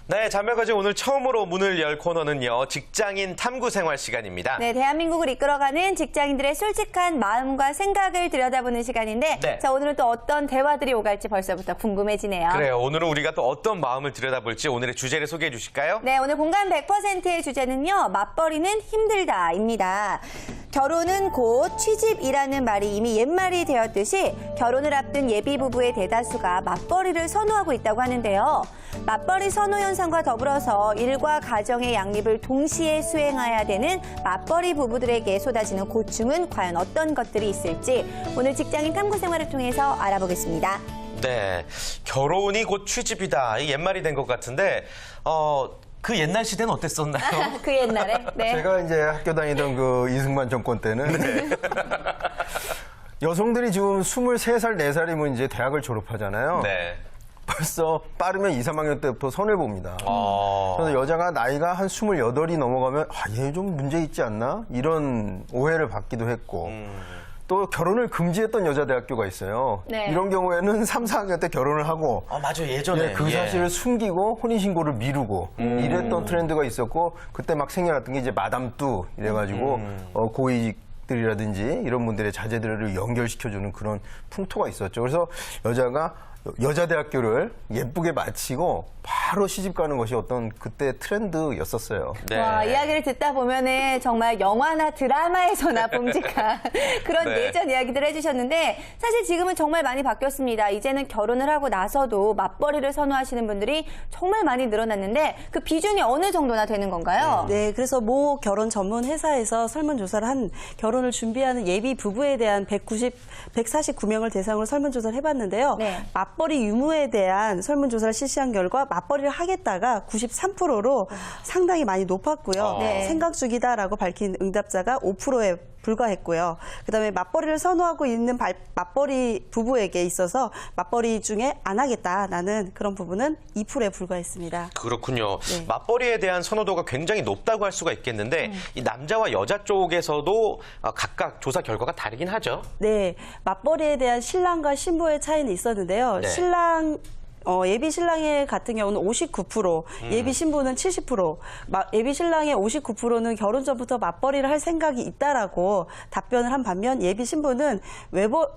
네, 자매가지 오늘 처음으로 문을 열 코너는요. 직장인 탐구 생활 시간입니다. 네, 대한민국을 이끌어가는 직장인들의 솔직한 마음과 생각을 들여다보는 시간인데 네. 자, 오늘은 또 어떤 대화들이 오갈지 벌써부터 궁금해지네요. 그래요. 오늘은 우리가 또 어떤 마음을 들여다볼지 오늘의 주제를 소개해 주실까요? 네, 오늘 공감 100%의 주제는요. 맞벌이는 힘들다입니다. 결혼은 곧 취집이라는 말이 이미 옛말이 되었듯이 결혼을 앞둔 예비 부부의 대다수가 맞벌이를 선호하고 있다고 하는데요. 맞벌이 선호 현상과 더불어서 일과 가정의 양립을 동시에 수행해야 되는 맞벌이 부부들에게 쏟아지는 고충은 과연 어떤 것들이 있을지 오늘 직장인 탐구 생활을 통해서 알아보겠습니다. 네, 결혼이 곧 취집이다. 이 옛말이 된 것 같은데 그 옛날 시대는 어땠었나요? 그 옛날에? 네. 제가 이제 학교 다니던 그 이승만 정권 때는 여성들이 지금 23살, 4살이면 이제 대학을 졸업하잖아요. 네. 벌써 빠르면 2, 3학년 때부터 손해봅니다. 그래서 여자가 나이가 한 28이 넘어가면 얘 좀 문제 있지 않나? 이런 오해를 받기도 했고 또 결혼을 금지했던 여자 대학교가 있어요. 네. 이런 경우에는 3, 4학년 때 결혼을 하고 맞아요. 예전에. 그 사실을 숨기고 혼인신고를 미루고 이랬던 트렌드가 있었고 그때 막 생겨났던 게 이제 마담뚜 이래가지고 고위직들이라든지 이런 분들의 자제들을 연결시켜주는 그런 풍토가 있었죠. 그래서 여자가 여자 대학교를 예쁘게 마치고 바로 시집 가는 것이 어떤 그때 트렌드였었어요. 네. 와, 이야기를 듣다 보면은 정말 영화나 드라마에서나 봄직한 그런 네. 예전 이야기들 해주셨는데 사실 지금은 정말 많이 바뀌었습니다. 이제는 결혼을 하고 나서도 맞벌이를 선호하시는 분들이 정말 많이 늘어났는데 그 비중이 어느 정도나 되는 건가요? 네, 그래서 모 결혼 전문 회사에서 설문조사를 한 결혼을 준비하는 예비 부부에 대한 149명을 대상으로 설문조사를 해봤는데요. 네. 맞벌이 유무에 대한 설문조사를 실시한 결과 맞벌이를 하겠다가 93%로 상당히 많이 높았고요. 네. 생각 중이다라고 밝힌 응답자가 5%에 불과했고요. 그다음에 맞벌이를 선호하고 있는 맞벌이 부부에게 있어서 맞벌이 중에 안 하겠다 나는 그런 부분은 2%에 불과했습니다. 그렇군요. 네. 맞벌이에 대한 선호도가 굉장히 높다고 할 수가 있겠는데 이 남자와 여자 쪽에서도 각각 조사 결과가 다르긴 하죠. 네, 맞벌이에 대한 신랑과 신부의 차이는 있었는데요. 네. 예비 신랑의 같은 경우는 59%, 예비 신부는 70%, 예비 신랑의 59%는 결혼 전부터 맞벌이를 할 생각이 있다라고 답변을 한 반면 예비 신부는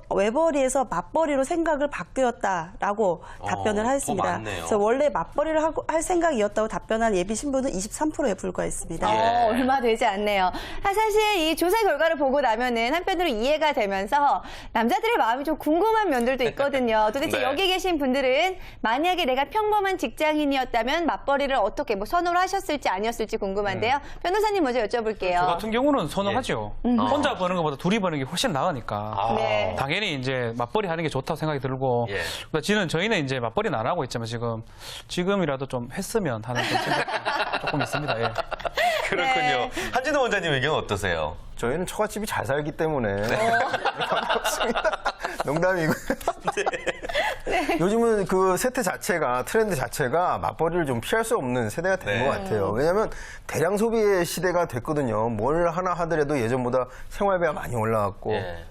외벌이에서 맞벌이로 생각을 바뀌었다라고 답변을 더 했습니다. 많네요. 그래서 원래 맞벌이를 할 생각이었다고 답변한 예비 신부는 23%에 불과했습니다. 얼마 되지 않네요. 사실 이 조사 결과를 보고 나면은 한편으로 이해가 되면서 남자들의 마음이 좀 궁금한 면들도 있거든요. 도대체 네. 여기 계신 분들은 만약에 내가 평범한 직장인이었다면 맞벌이를 어떻게 선호를 하셨을지 아니었을지 궁금한데요. 변호사님 먼저 여쭤볼게요. 저 같은 경우는 선호하죠. 혼자 버는 것보다 둘이 버는 게 훨씬 나으니까. 네. 당연히 이제 맞벌이 하는 게 좋다고 생각이 들고. 예. 그러니까 저희는 이제 맞벌이는 안 하고 있지만 지금이라도 좀 했으면 하는 좀 생각 조금 있습니다. 예. 그렇군요. 네. 한진호 원장님 의견은 어떠세요? 저희는 처갓집이 잘 살기 때문에 없습니다. 농담이고. 요즘은 그 세대 자체가 트렌드 자체가 맞벌이를 좀 피할 수 없는 세대가 된 것 같아요. 왜냐하면 대량 소비의 시대가 됐거든요. 뭘 하나 하더라도 예전보다 생활비가 많이 올라갔고 예.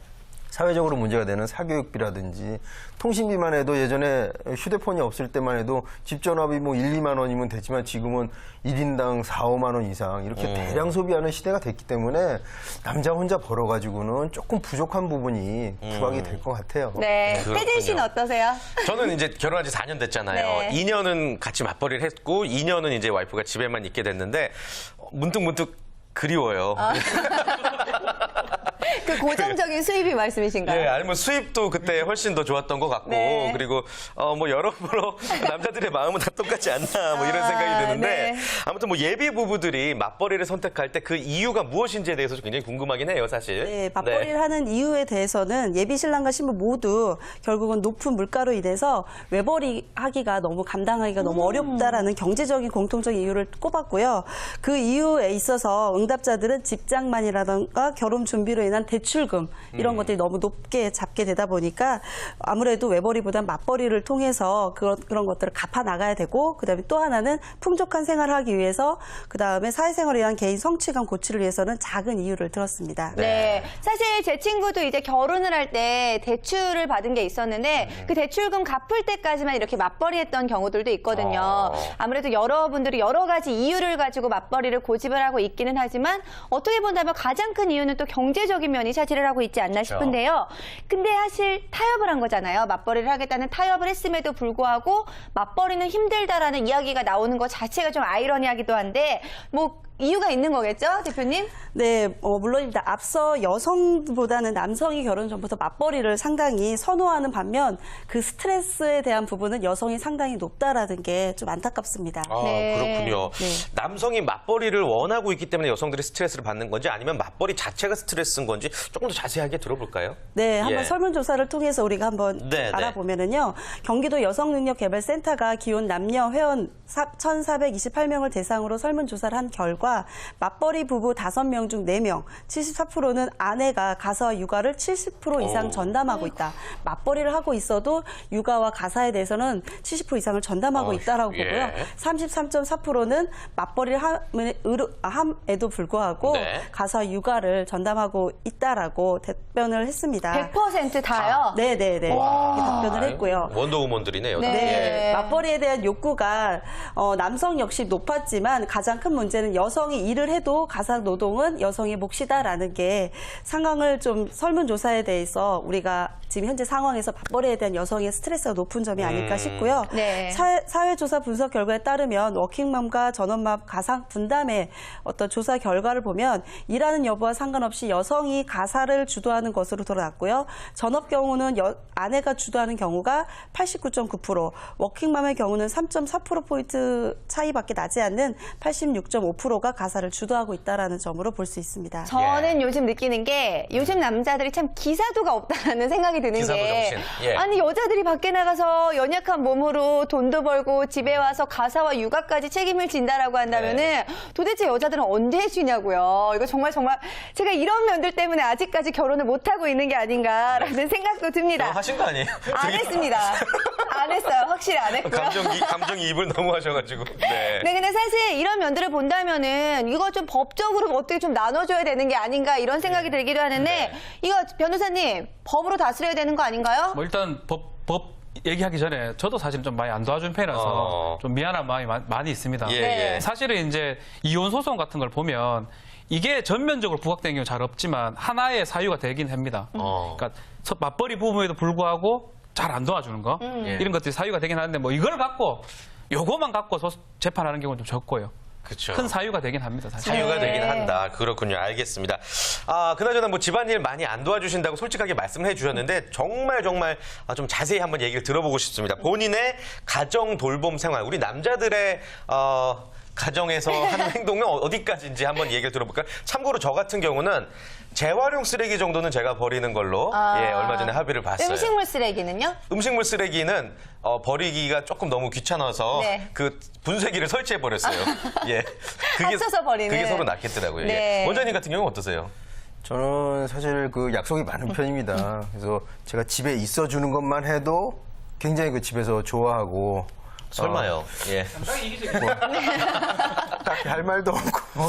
사회적으로 문제가 되는 사교육비라든지 통신비만 해도 예전에 휴대폰이 없을 때만 해도 집 전화비 뭐 1, 2만 원이면 됐지만 지금은 1인당 4, 5만 원 이상 이렇게 대량 소비하는 시대가 됐기 때문에 남자 혼자 벌어가지고는 조금 부족한 부분이 부각이 될 것 같아요. 네, 그렇군요. 혜진 씨는 어떠세요? 저는 이제 결혼한 지 4년 됐잖아요. 네. 2년은 같이 맞벌이를 했고 2년은 이제 와이프가 집에만 있게 됐는데 문득 그리워요. 그 고정적인 수입이 말씀이신가요? 예, 아니면 수입도 그때 훨씬 더 좋았던 것 같고 네. 그리고 뭐 여러모로 남자들의 마음은 다 똑같지 않나 뭐 이런 생각이 드는데 네. 아무튼 뭐 예비 부부들이 맞벌이를 선택할 때 그 이유가 무엇인지에 대해서 굉장히 궁금하긴 해요, 사실. 네, 맞벌이를 하는 이유에 대해서는 예비 신랑과 신부 모두 결국은 높은 물가로 인해서 외벌이 하기가 너무 감당하기가 너무 어렵다라는 경제적인 공통적인 이유를 꼽았고요. 그 이유에 있어서 응답자들은 직장만이라든가 결혼 준비로 인한 대출금 이런 것들이 너무 높게 잡게 되다 보니까 아무래도 외벌이보단 맞벌이를 통해서 그런 것들을 갚아 나가야 되고 그다음에 또 하나는 풍족한 생활을 하기 위해서 그다음에 사회생활을 위한 개인 성취감 고취를 위해서는 작은 이유를 들었습니다. 네. 사실 제 친구도 이제 결혼을 할 때 대출을 받은 게 있었는데 그 대출금 갚을 때까지만 이렇게 맞벌이 했던 경우들도 있거든요. 아무래도 여러분들이 여러 가지 이유를 가지고 맞벌이를 고집을 하고 있기는 하지만 어떻게 본다면 가장 큰 이유는 또 경제적인 면이 차지를 하고 있지 않나 싶은데요. 근데 사실 타협을 한 거잖아요. 맞벌이를 하겠다는 타협을 했음에도 불구하고 맞벌이는 힘들다라는 이야기가 나오는 것 자체가 좀 아이러니하기도 한데 뭐 이유가 있는 거겠죠, 대표님? 네, 물론입니다. 앞서 여성보다는 남성이 결혼 전부터 맞벌이를 상당히 선호하는 반면 그 스트레스에 대한 부분은 여성이 상당히 높다라는 게 좀 안타깝습니다. 아, 네. 그렇군요. 네. 남성이 맞벌이를 원하고 있기 때문에 여성들이 스트레스를 받는 건지 아니면 맞벌이 자체가 스트레스인 건지 조금 더 자세하게 들어볼까요? 네, 한번 예. 설문조사를 통해서 우리가 한번 네, 알아보면은요, 경기도 여성능력개발센터가 기혼 남녀 회원 1,428명을 대상으로 설문조사를 한 결과 맞벌이 부부 5명 중 4명, 74%는 아내가 가사와 육아를 70% 이상 전담하고 있다. 맞벌이를 하고 있어도 육아와 가사에 대해서는 70% 이상을 전담하고 있다라고 예. 보고요. 33.4%는 맞벌이를 함에도 불구하고 네. 가사와 육아를 전담하고 있다라고 답변을 했습니다. 100% 다요? 네네네. 이렇게 답변을 했고요. 원더우먼들이네요. 네. 네, 맞벌이에 대한 욕구가 남성 역시 높았지만 가장 큰 문제는 여성이 일을 해도 가사 노동은 여성의 몫이다라는 게 상황을 좀 설문조사에 대해서 우리가 지금 현재 상황에서 맞벌이에 대한 여성의 스트레스가 높은 점이 아닐까 싶고요. 네. 사회조사 분석 결과에 따르면 워킹맘과 전업맘 가상 분담의 어떤 조사 결과를 보면 일하는 여부와 상관없이 여성이 가사를 주도하는 것으로 드러났고요. 전업 경우는 아내가 주도하는 경우가 89.9%, 워킹맘의 경우는 3.4%포인트 차이밖에 나지 않는 86.5%가 가사를 주도하고 있다는 점으로 볼 수 있습니다. 저는 요즘 느끼는 게 요즘 남자들이 참 기사도가 없다는 생각이 드는 기사도 게 정신. 예. 아니 여자들이 밖에 나가서 연약한 몸으로 돈도 벌고 집에 와서 가사와 육아까지 책임을 진다라고 한다면은 도대체 여자들은 언제 해주냐고요. 이거 정말 제가 이런 면들 때문에 아직까지 결혼을 못 하고 있는 게 아닌가라는 생각도 듭니다. 하신 거 아니에요? 안 했습니다. 안 했어요. 확실히 안 했고요. 감정이입을 너무 하셔가지고. 네. 네, 근데 사실 이런 면들을 본다면은 이거 좀 법적으로 어떻게 좀 나눠줘야 되는 게 아닌가 이런 생각이 들기도 하는데 이거 변호사님 법으로 다스려야 되는 거 아닌가요? 뭐 일단 법 얘기하기 전에 저도 사실 좀 많이 안 도와준 편이라서 좀 미안한 마음이 많이 있습니다. 예. 사실은 이제 이혼 소송 같은 걸 보면 이게 전면적으로 부각되는 경우 잘 없지만 하나의 사유가 되긴 합니다. 그러니까 맞벌이 부부에도 불구하고 잘 안 도와주는 거 이런 것들이 사유가 되긴 하는데 뭐 이걸 갖고 요거만 갖고 재판하는 경우는 좀 적고요. 그렇죠. 큰 사유가 되긴 합니다. 사실. 사유가 네. 되긴 한다. 그렇군요. 알겠습니다. 그나저나 뭐 집안일 많이 안 도와주신다고 솔직하게 말씀을 해주셨는데 정말 좀 자세히 한번 얘기를 들어보고 싶습니다. 본인의 가정 돌봄 생활, 우리 남자들의 가정에서 하는 행동은 어디까지인지 한번 얘기를 들어볼까요? 참고로 저 같은 경우는 재활용 쓰레기 정도는 제가 버리는 걸로 얼마 전에 합의를 봤어요. 음식물 쓰레기는요? 음식물 쓰레기는 버리기가 조금 너무 귀찮아서 네. 그 분쇄기를 설치해 버렸어요. 예, 합쳐서 버리는. 그게 서로 낫겠더라고요. 네. 예. 원장님 같은 경우는 어떠세요? 저는 사실 그 약속이 많은 편입니다. 그래서 제가 집에 있어주는 것만 해도 굉장히 그 집에서 좋아하고 설마요. 예. 딱히 할 말도 없고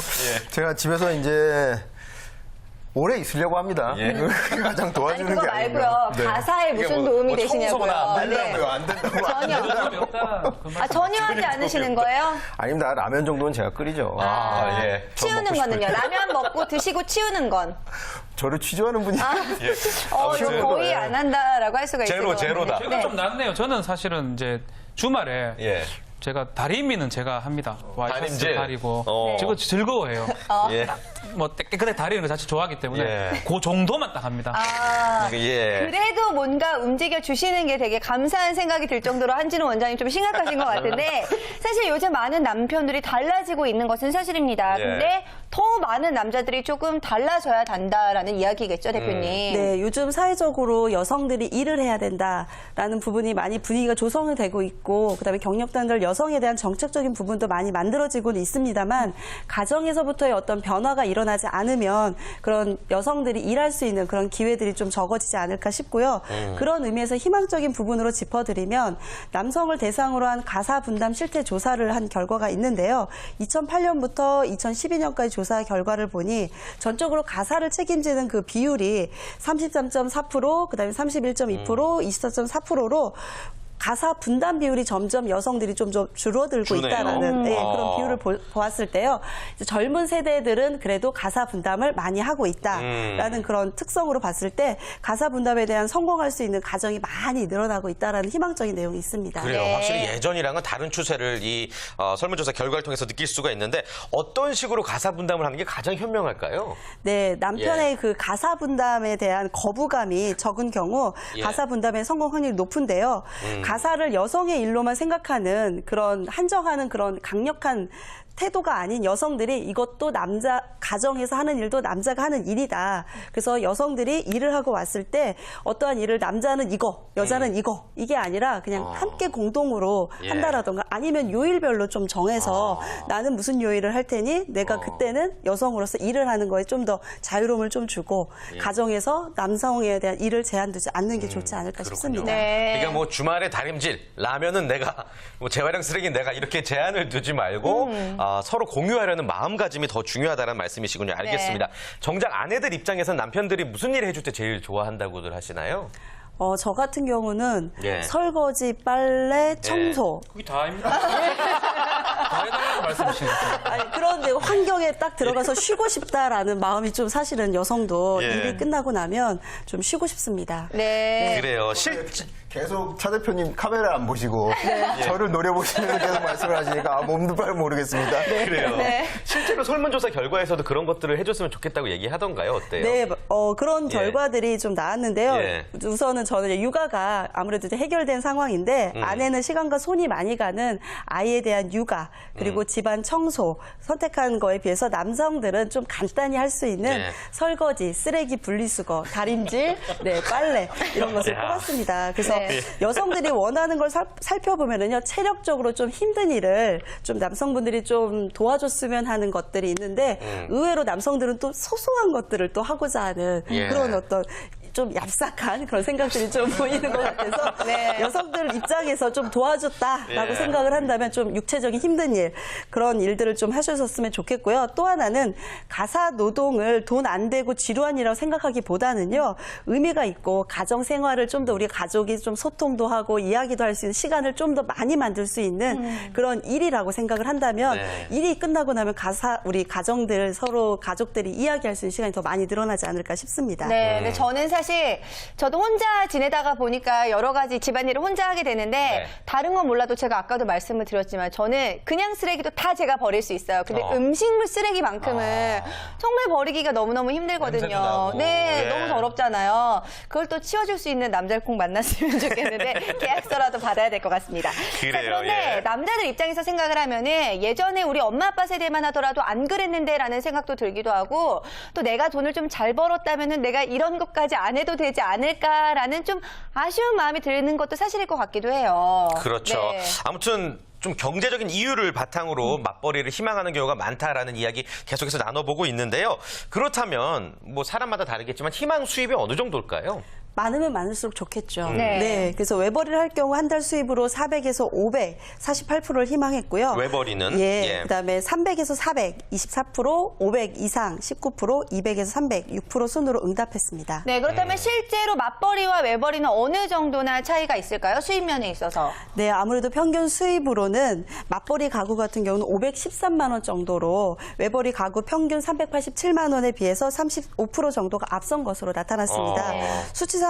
제가 집에서 이제 오래 있으려고 합니다. 예. 그게 가장 아니 도와주는 그거 게 말고요. 아닌가. 가사에 이게 무슨 뭐 도움이 청소나 되시냐고요. 안 된다고요. 안 된다고. 전혀. 전혀 하지 않으시는 거예요? 아닙니다. 라면 정도는 제가 끓이죠. 예. 치우는 먹고 거는요? 싶을 때. 라면 먹고 드시고 치우는 건? 저를 취조하는 분이 예. 좀 거의 안 한다라고 할 수가 있어요. 제로다. 제가 좀 낫네요. 저는 사실은 이제 주말에 예. 제가 다리미는 제가 합니다. 와이셔츠 다림질? 다리고 어. 제가 즐거워해요. 예. 뭐 깨끗하게 다리는 거 자체 좋아하기 때문에 예. 그 정도만 딱 합니다. 예. 그래도 뭔가 움직여 주시는 게 되게 감사한 생각이 들 정도로 한진우 원장님 좀 심각하신 것 같은데 사실 요즘 많은 남편들이 달라지고 있는 것은 사실입니다. 예. 근데 더 많은 남자들이 조금 달라져야 한다라는 이야기겠죠, 대표님. 네, 요즘 사회적으로 여성들이 일을 해야 된다라는 부분이 많이 분위기가 조성이 되고 있고, 그다음에 경력단들 여성에 대한 정책적인 부분도 많이 만들어지고는 있습니다만 가정에서부터의 어떤 변화가 일어나지 않으면 그런 여성들이 일할 수 있는 그런 기회들이 좀 적어지지 않을까 싶고요. 그런 의미에서 희망적인 부분으로 짚어드리면 남성을 대상으로 한 가사 분담 실태 조사를 한 결과가 있는데요. 2008년부터 2012년까지 조사 결과를 보니 전적으로 가사를 책임지는 그 비율이 33.4%, 그다음에 31.2%, 24.4%로 가사 분담 비율이 점점 여성들이 좀 줄어들고 주네요. 있다라는 그런 비율을 보았을 때요. 이제 젊은 세대들은 그래도 가사 분담을 많이 하고 있다라는 그런 특성으로 봤을 때 가사 분담에 대한 성공할 수 있는 가정이 많이 늘어나고 있다라는 희망적인 내용이 있습니다. 그래요. 네. 확실히 예전이랑은 다른 추세를 이 설문조사 결과를 통해서 느낄 수가 있는데 어떤 식으로 가사 분담을 하는 게 가장 현명할까요? 네, 남편의 예. 그 가사 분담에 대한 거부감이 적은 경우 예. 가사 분담의 성공 확률이 높은데요. 가사를 여성의 일로만 생각하는 그런 한정하는 그런 강력한 태도가 아닌 여성들이 이것도 남자 가정에서 하는 일도 남자가 하는 일이다. 그래서 여성들이 일을 하고 왔을 때 어떠한 일을 남자는 이거, 여자는 이거 이게 아니라 그냥 함께 공동으로 예. 한다라던가 아니면 요일별로 좀 정해서 나는 무슨 요일을 할 테니 내가 그때는 여성으로서 일을 하는 거에 좀 더 자유로움을 좀 주고 가정에서 남성에 대한 일을 제한두지 않는 게 좋지 않을까 싶습니다. 네. 그러니까 뭐 주말에 다림질, 라면은 내가, 뭐 재활용 쓰레기는 내가 이렇게 제한을 두지 말고 서로 공유하려는 마음가짐이 더 중요하다는 말씀이시군요. 알겠습니다. 정작 아내들 입장에서는 남편들이 무슨 일을 해줄 때 제일 좋아한다고들 하시나요? 저 같은 경우는 예. 설거지, 빨래, 청소. 그게 다입니다. 다 해달라는 말씀이신 거죠. 아니, 그런데 환경에 딱 들어가서 쉬고 싶다라는 마음이 좀 사실은 여성도 예. 일이 끝나고 나면 좀 쉬고 싶습니다. 네. 그래요. 계속 차 대표님 카메라 안 보시고 저를 노려보시면서 계속 말씀을 하시니까 몸도 빨리 모르겠습니다. 그래요. 네. 실제로 설문조사 결과에서도 그런 것들을 해줬으면 좋겠다고 얘기하던가요? 어때요? 네, 그런 예. 결과들이 좀 나왔는데요. 예. 우선은 저는 이제 육아가 아무래도 이제 해결된 상황인데 아내는 시간과 손이 많이 가는 아이에 대한 육아 그리고 집안 청소 선택한 거에 비해서 남성들은 좀 간단히 할 수 있는 네. 설거지, 쓰레기 분리수거, 다림질, 네, 빨래 이런 것을 야. 뽑았습니다. 그래서 네. 여성들이 원하는 걸 살펴보면은요 체력적으로 좀 힘든 일을 좀 남성분들이 좀 도와줬으면 하는 것들이 있는데 의외로 남성들은 또 소소한 것들을 또 하고자 하는 예. 그런 어떤 좀 얍삭한 그런 생각들이 좀 보이는 것 같아서 네. 여성들 입장에서 좀 도와줬다라고 예. 생각을 한다면 좀 육체적인 힘든 일 그런 일들을 좀 하셨으면 좋겠고요. 또 하나는 가사 노동을 돈 안 되고 지루한 일이라고 생각하기보다는요 의미가 있고 가정 생활을 좀 더 우리 가족이 좀 소통도 하고 이야기도 할 수 있는 시간을 좀 더 많이 만들 수 있는 그런 일이라고 생각을 한다면 네. 일이 끝나고 나면 우리 가정들 서로 가족들이 이야기할 수 있는 시간이 더 많이 늘어나지 않을까 싶습니다. 네, 근데 저는 사실 저도 혼자 지내다가 보니까 여러 가지 집안일을 혼자 하게 되는데 네. 다른 건 몰라도 제가 아까도 말씀을 드렸지만 저는 그냥 쓰레기도 다 제가 버릴 수 있어요. 근데 음식물 쓰레기만큼은 정말 버리기가 너무너무 힘들거든요. 냄새도 나고. 네, 예. 너무 더럽잖아요. 그걸 또 치워줄 수 있는 남자를 꼭 만났으면 좋겠는데 계약서라도 받아야 될 것 같습니다. 그래요, 자, 그런데 예. 남자들 입장에서 생각을 하면은 예전에 우리 엄마 아빠 세대만 하더라도 안 그랬는데라는 생각도 들기도 하고 또 내가 돈을 좀 잘 벌었다면은 내가 이런 것까지 안 해도 되지 않을까라는 좀 아쉬운 마음이 드는 것도 사실일 것 같기도 해요. 그렇죠. 네. 아무튼 좀 경제적인 이유를 바탕으로 맞벌이를 희망하는 경우가 많다라는 이야기 계속해서 나눠보고 있는데요. 그렇다면 뭐 사람마다 다르겠지만 희망 수입이 어느 정도일까요? 많으면 많을수록 좋겠죠. 네. 그래서 외벌이를 할 경우 한 달 수입으로 400에서 500, 48%를 희망했고요. 외벌이는? 예. 예. 그다음에 300에서 400, 24%, 500 이상 19%, 200에서 300, 6% 순으로 응답했습니다. 네, 그렇다면 실제로 맞벌이와 외벌이는 어느 정도나 차이가 있을까요? 수입 면에 있어서. 네, 아무래도 평균 수입으로는 맞벌이 가구 같은 경우는 513만 원 정도로 외벌이 가구 평균 387만 원에 비해서 35% 정도가 앞선 것으로 나타났습니다. 수치상으로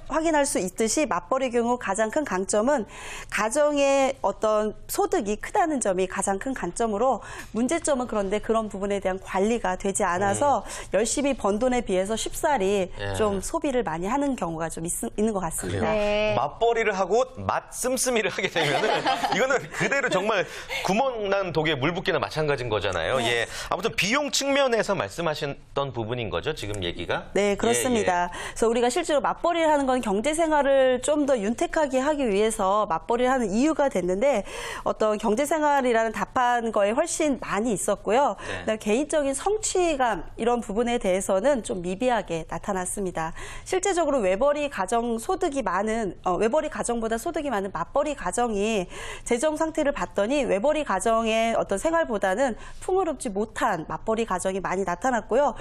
확인할 수 있듯이 맞벌이 경우 가장 큰 강점은 가정의 어떤 소득이 크다는 점이 가장 큰 강점으로 문제점은 그런데 그런 부분에 대한 관리가 되지 않아서 열심히 번 돈에 비해서 쉽사리 예. 좀 소비를 많이 하는 경우가 좀 있는 것 같습니다. 네. 맞벌이를 하고 맛 씀씀이를 하게 되면은 이거는 그대로 정말 구멍난 독에 물 붓기나 마찬가지인 거잖아요. 예. 아무튼 비용 측면에서 말씀하셨던 부분인 거죠, 지금 얘기가? 네, 그렇습니다. 그래서 우리가 실제로 실제로 맞벌이를 하는 건 경제 생활을 좀 더 윤택하게 하기 위해서 맞벌이를 하는 이유가 됐는데 어떤 경제 생활이라는 답한 거에 훨씬 많이 있었고요. 그다음에 개인적인 성취감 이런 부분에 대해서는 좀 미비하게 나타났습니다. 실제적으로 외벌이 가정 소득이 많은 외벌이 가정보다 소득이 많은 맞벌이 가정이 재정 상태를 봤더니 외벌이 가정의 어떤 생활보다는 풍요롭지 못한 맞벌이 가정이 많이 나타났고요.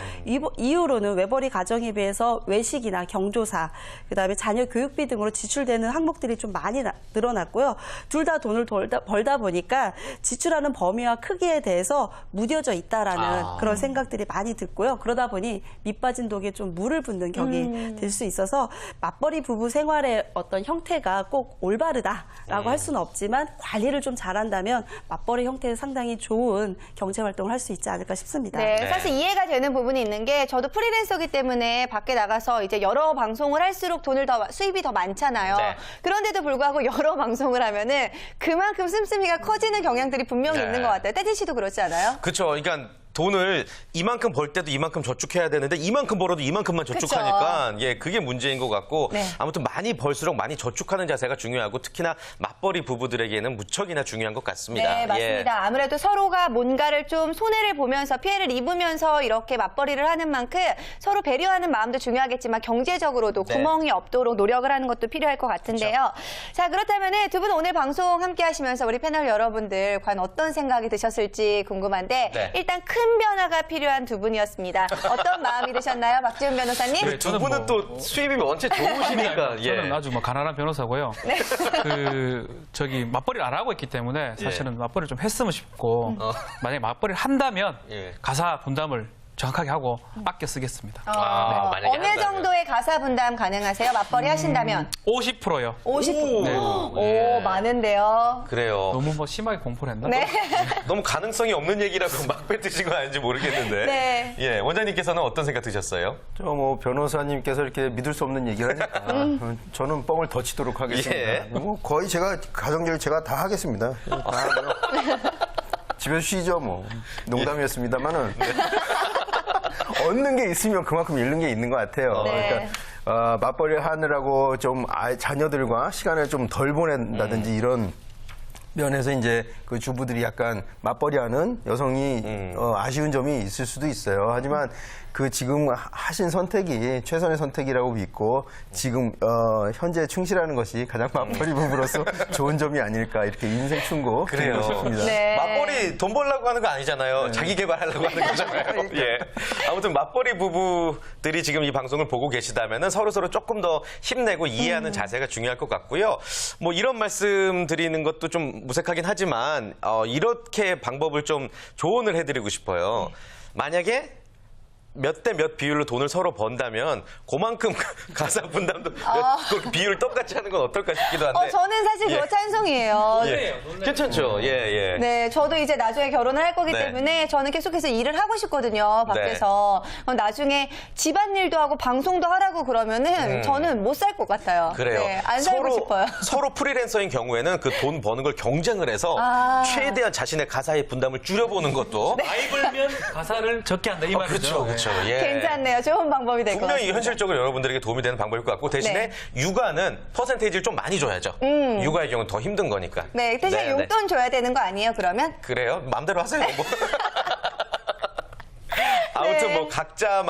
이후로는 외벌이 가정에 비해서 외식이나 경조사, 그다음에 자녀 교육비 등으로 지출되는 항목들이 좀 많이 늘어났고요. 둘 다 돈을 벌다 보니까 지출하는 범위와 크기에 대해서 무뎌져 있다라는 그런 생각들이 많이 듣고요. 그러다 보니 밑빠진 독에 좀 물을 붓는 격이 될 수 있어서 맞벌이 부부 생활의 어떤 형태가 꼭 올바르다라고 할 수는 없지만 관리를 좀 잘한다면 맞벌이 형태는 상당히 좋은 경제 활동을 할 수 있지 않을까 싶습니다. 네, 사실 이해가 되는 부분이 있는 게 저도 프리랜서기 때문에 밖에 나가서 이제 여러 방송을 할수록 수입이 더 많잖아요. 네. 그런데도 불구하고 여러 방송을 하면은 그만큼 씀씀이가 커지는 경향들이 분명히 네. 있는 것 같아요. 떼진 씨도 그렇지 않아요? 그렇죠. 그러니까 돈을 이만큼 벌 때도 이만큼 저축해야 되는데 이만큼 벌어도 이만큼만 저축하니까 예, 그게 문제인 것 같고 네. 아무튼 많이 벌수록 많이 저축하는 자세가 중요하고 특히나 맞벌이 부부들에게는 무척이나 중요한 것 같습니다. 네, 맞습니다. 예. 아무래도 서로가 뭔가를 좀 손해를 보면서 피해를 입으면서 이렇게 맞벌이를 하는 만큼 서로 배려하는 마음도 중요하겠지만 경제적으로도 네. 구멍이 없도록 노력을 하는 것도 필요할 것 같은데요. 자, 그렇다면 두 분 오늘 방송 함께 하시면서 우리 패널 여러분들 과연 어떤 생각이 드셨을지 궁금한데 네. 일단 큰 변화가 필요한 두 분이었습니다. 어떤 마음이 드셨나요? 박지훈 변호사님? 네, 두 저는 분은 뭐- 또 수입이 원체 좋으시니까 예. 저는 아주 뭐 가난한 변호사고요. 맞벌이를 안 하고 있기 때문에 사실은 맞벌이를 좀 했으면 싶고 만약에 맞벌이를 한다면 예. 가사 분담을 정확하게 하고 아껴 쓰겠습니다. 만약에 어느 한다면. 정도의 가사 분담 가능하세요? 맞벌이 하신다면? 50%요. 50%. 네. 오, 많은데요. 그래요. 너무 뭐 심하게 공포를 했나? 네. 너무 가능성이 없는 얘기라고 막 뱉으신 건 아닌지 모르겠는데. 네. 예, 원장님께서는 어떤 생각 드셨어요? 저 뭐 변호사님께서 이렇게 믿을 수 없는 얘기를 하니까 저는 뻥을 더 치도록 하겠습니다. 예. 뭐 거의 제가 가정교육 제가 다 하겠습니다. 다 하고요. 집에서 쉬죠 뭐. 농담이었습니다만은 얻는 게 있으면 그만큼 잃는 게 있는 것 같아요. 네. 그러니까 맞벌이 하느라고 좀 자녀들과 시간을 좀 덜 보낸다든지 이런 면에서 이제 그 주부들이 약간 맞벌이하는 여성이 아쉬운 점이 있을 수도 있어요. 하지만 그 지금 하신 선택이 최선의 선택이라고 믿고 지금 현재 충실하는 것이 가장 맞벌이 부부로서 좋은 점이 아닐까 이렇게 인생 충고 그래요. 드리고 싶습니다. 네. 맞벌이 돈 벌려고 하는 거 아니잖아요. 자기 개발하려고 하는 거잖아요. 예. 아무튼 맞벌이 부부들이 지금 이 방송을 보고 계시다면은 서로 조금 더 힘내고 이해하는 자세가 중요할 것 같고요. 뭐 이런 말씀 드리는 것도 좀 무색하긴 하지만 이렇게 방법을 좀 조언을 해드리고 싶어요. 만약에 몇 대 몇 비율로 돈을 서로 번다면 그만큼 가사 분담도 그 비율을 똑같이 하는 건 어떨까 싶기도 한데. 저는 사실 그거 예. 찬성이에요. 예. 괜찮죠. 예, 예. 네, 저도 이제 나중에 결혼을 할 거기 네. 때문에 저는 계속해서 일을 하고 싶거든요, 밖에서. 그럼 나중에 집안일도 하고 방송도 하라고 그러면은 저는 못 살 것 같아요. 그래요. 네, 안 살고 싶어요. 서로 프리랜서인 경우에는 그 돈 버는 걸 경쟁을 해서 최대한 자신의 가사의 분담을 줄여보는 것도 많이 벌면 가사를 적게 한다 이 말이죠. 그렇죠. 예. 괜찮네요. 좋은 방법이 될 것 같아요. 분명히 현실적으로 여러분들에게 도움이 되는 방법일 것 같고 대신에 네. 육아는 퍼센테이지를 좀 많이 줘야죠. 육아의 경우는 더 힘든 거니까. 네, 대신에 네, 네. 용돈 줘야 되는 거 아니에요, 그러면? 그래요? 마음대로 하세요. 뭐. 아무튼 뭐 각자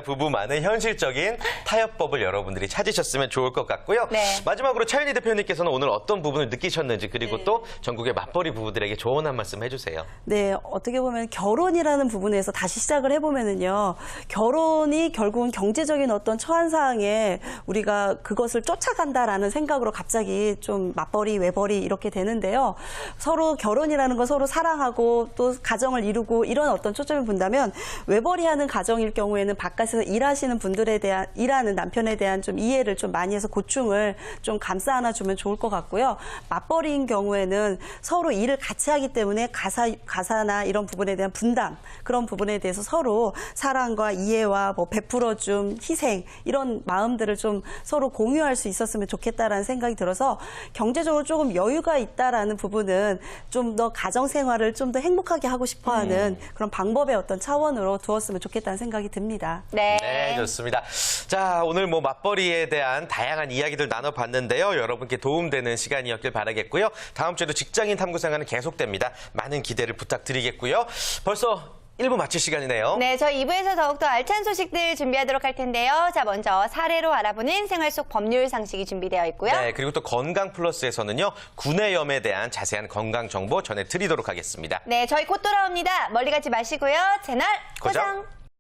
부부만의 현실적인 타협법을 여러분들이 찾으셨으면 좋을 것 같고요. 네. 마지막으로 차윤희 대표님께서는 오늘 어떤 부분을 느끼셨는지 그리고 또 전국의 맞벌이 부부들에게 조언 한 말씀 해주세요. 네, 어떻게 보면 결혼이라는 부분에서 다시 시작을 해보면은요, 결혼이 결국은 경제적인 어떤 처한사항에 우리가 그것을 쫓아간다라는 생각으로 갑자기 좀 맞벌이, 외벌이 이렇게 되는데요. 서로 결혼이라는 건 서로 사랑하고 또 가정을 이루고 이런 어떤 초점을 본다면 외벌이하는 가정일 경우에는 바깥에서 일하시는 분들에 대한 일하는 남편에 대한 좀 이해를 좀 많이 해서 고충을 좀 감싸 안아주면 좋을 것 같고요. 맞벌이인 경우에는 서로 일을 같이 하기 때문에 가사나 이런 부분에 대한 분담 그런 부분에 대해서 서로 사랑과 이해와 뭐 베풀어줌, 희생 이런 마음들을 좀 서로 공유할 수 있었으면 좋겠다라는 생각이 들어서 경제적으로 조금 여유가 있다라는 부분은 좀 더 가정 생활을 좀 더 행복하게 하고 싶어하는 그런 방법의 어떤 차원으로 습관으로 두었으면 좋겠다는 생각이 듭니다. 네. 네, 좋습니다. 자, 오늘 뭐 맞벌이에 대한 다양한 이야기들 나눠봤는데요. 여러분께 도움되는 시간이었길 바라겠고요. 다음 주에도 직장인 탐구 생활은 계속됩니다. 많은 기대를 부탁드리겠고요. 벌써 1부 마칠 시간이네요. 네, 저희 2부에서 더욱더 알찬 소식들 준비하도록 할 텐데요. 자, 먼저 사례로 알아보는 생활 속 법률 상식이 준비되어 있고요. 네, 그리고 또 건강 플러스에서는요. 구내염에 대한 자세한 건강 정보 전해드리도록 하겠습니다. 네, 저희 곧 돌아옵니다. 멀리 가지 마시고요. 채널 고정. 고정.